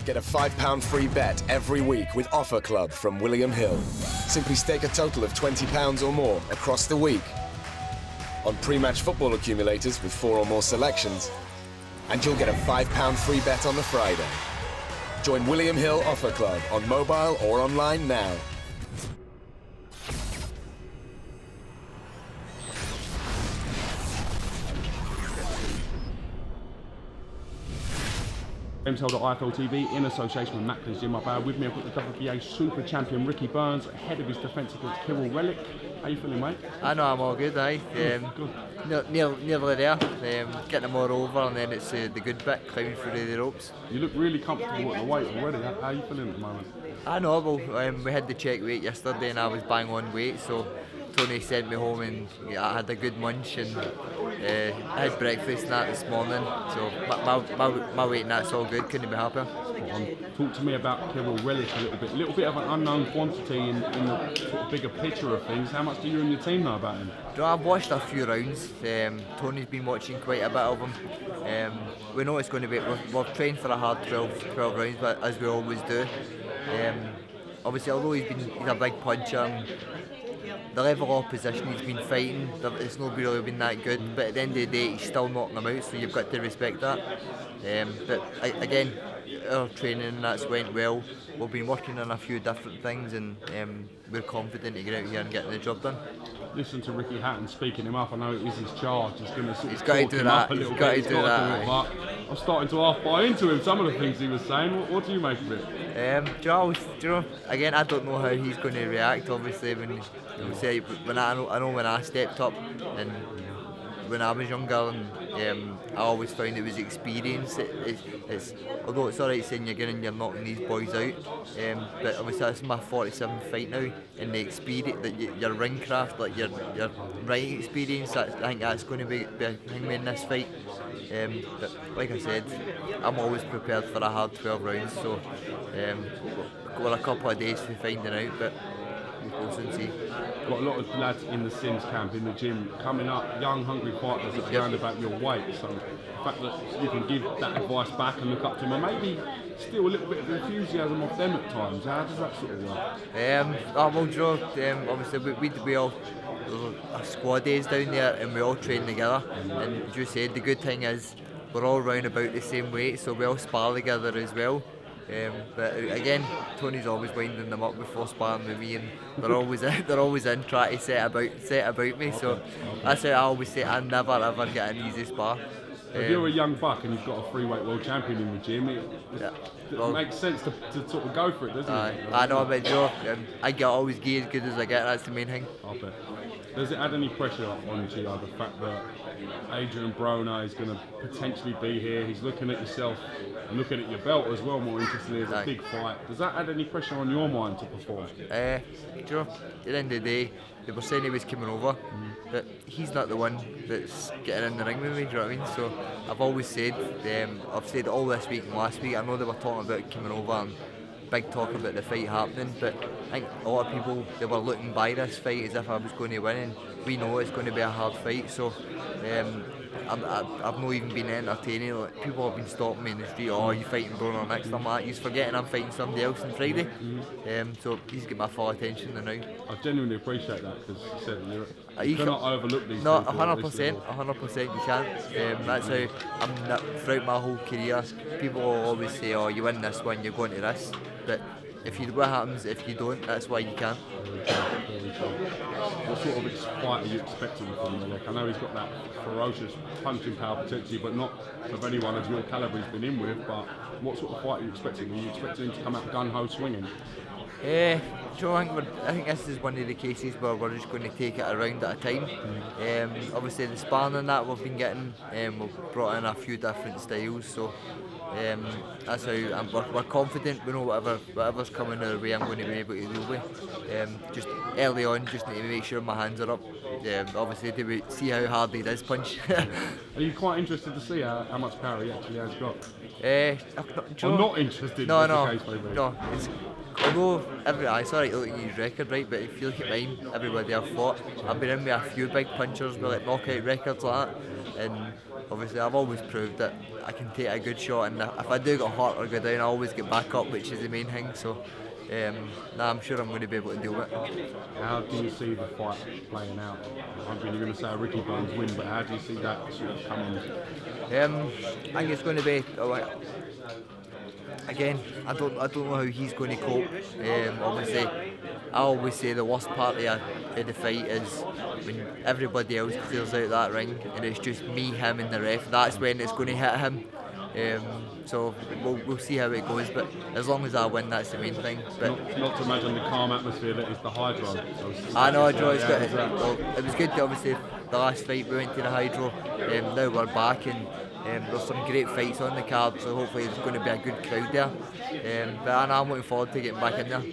Get a £5 free bet every week with Offer Club from William Hill. Simply stake a total of £20 or more across the week on pre-match football accumulators with 4 or more selections, and you'll get a £5 free bet on the Friday. Join William Hill Offer Club on mobile or online now. James Holder, IFL TV, in association with Macklin's Gym Up. With me, I've got the WBA Super Champion Ricky Burns, ahead of his defence against KIRYL RELIKH. How you feeling, mate? I know I'm all good, aye. Nearly there. Getting them all over, and then it's the good bit, climbing through the ropes. You look really comfortable at the weight already. How are you feeling at the moment? I know, well, we had the check weight yesterday and I was bang on weight, so Tony sent me home and I had a good munch and I had breakfast and that this morning, so my weight and that's all good, couldn't be happier. Talk to me about KIRYL RELIKH a little bit of an unknown quantity in the sort of bigger picture of things. How much do you and your team know about him? I've watched a few rounds. Tony's been watching quite a bit of him. We know it's going to be, we're trained for a hard 12 rounds, but as we always do. Obviously, although he's a big puncher, the level of opposition he's been fighting, it's not really been that good, but at the end of the day he's still knocking them out, so you've got to respect that. But again, our training and that's went well. We've been working on a few different things and we're confident to get out here and get the job done. Listen to Ricky Hatton speaking him up. I know it is his charge. He's going to he's got to do that. He's got to do that. I'm starting to half buy into him. Some of the things he was saying. What do you make of it? Again, I don't know how he's going to react. Obviously, when I stepped up and when I was younger, and I always found it was experience. Although it's alright saying you're getting, you're knocking these boys out, but obviously that's my 47th fight now, and the experience, your ring craft, like your ring experience, I think that's going to be a thing in this fight. But like I said, I'm always prepared for a hard 12 rounds, so we're a couple of days for finding out, but we'll soon see. Got a lot of lads in the Sims camp, in the gym, coming up, young, hungry fighters that are around about your weight. So the fact that you can give that advice back and look up to them, and maybe still a little bit of enthusiasm off them at times. How does that sort of work? Obviously we all our squad days down there, and we all train together. And as you said, the good thing is we're all round about the same weight, so we all spar together as well. But again, Tony's always winding them up before sparring with me, and they're always in trying to set about me. So that's how I always say, I never ever get an easy spar. If you're a young buck and you've got a freeweight world champion in the gym, it makes sense to sort of go for it, doesn't it? I know, but I get always gear as good as I get. That's the main thing. I bet. Does it add any pressure on you, the fact that ADRIAN BRONER is going to potentially be here? He's looking at yourself and looking at your belt as well, more interestingly, as a big fight. Does that add any pressure on your mind to perform? At the end of the day, they were saying he was coming over, but he's not the one that's getting in the ring with me, do you know what I mean? So I've always said, I've said all this week and last week, I know they were talking about coming over and big talk about the fight happening, but I think a lot of people, they were looking by this fight as if I was going to win, and we know it's going to be a hard fight, so I've not even been entertaining. Like, people have been stopping me in the street, oh, you fighting Broner next? I'm like, he's forgetting I'm fighting somebody else on Friday. So he's got my full attention now. I genuinely appreciate that, because you said you cannot overlook these no, people. 100% you can't. That's how throughout my whole career, people will always say, oh, you win this one, you're going to this. But what happens if you don't? That's why you can't. What sort of fight are you expecting from RELIKH? I know he's got that ferocious punching power potentially, but not of anyone of your calibre he's been in with. But what sort of fight are you expecting? Are you expecting him to come out gun-ho swinging? I think this is one of the cases where we're just going to take it a round at a time. Obviously the sparring and that we've been getting, we've brought in a few different styles, so that's how we're confident. We know whatever's coming our way, I'm going to be able to deal with. Just early on, just need to make sure my hands are up. Obviously to see how hard he does punch. Are you quite interested to see how much power he actually has got? I'm not interested. No. Although it's alright to look at his record, right? But if you look at mine, everybody I've fought, I've been in with a few big punchers with like knockout records like that, and obviously I've always proved that I can take a good shot, and if I do get hurt or go down, I always get back up, which is the main thing. So I'm sure I'm going to be able to deal with it. How do you see the fight playing out? I mean, you're going to say a Ricky Bones win, but how do you see that sort of coming? I think it's going to be. Again, I don't know how he's going to cope. Obviously, I always say the worst part of the fight is when everybody else clears out that ring and it's just me, him and the ref. That's when it's going to hit him. So we'll see how it goes, but as long as I win, that's the main thing. But not to imagine the calm atmosphere that is the Hydro. I know, Hydro. It was good. Obviously, the last fight we went to the Hydro. Now we're back, and there's some great fights on the card. So hopefully there's going to be a good crowd there. But I'm looking forward to getting back in there.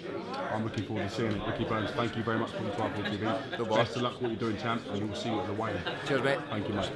I'm looking forward to seeing it. Ricky Bones, thank you very much for the 12 TV. No Best of luck with what you're doing, champ, and we'll see you at the weigh-in. Cheers, mate. Thank you, mate.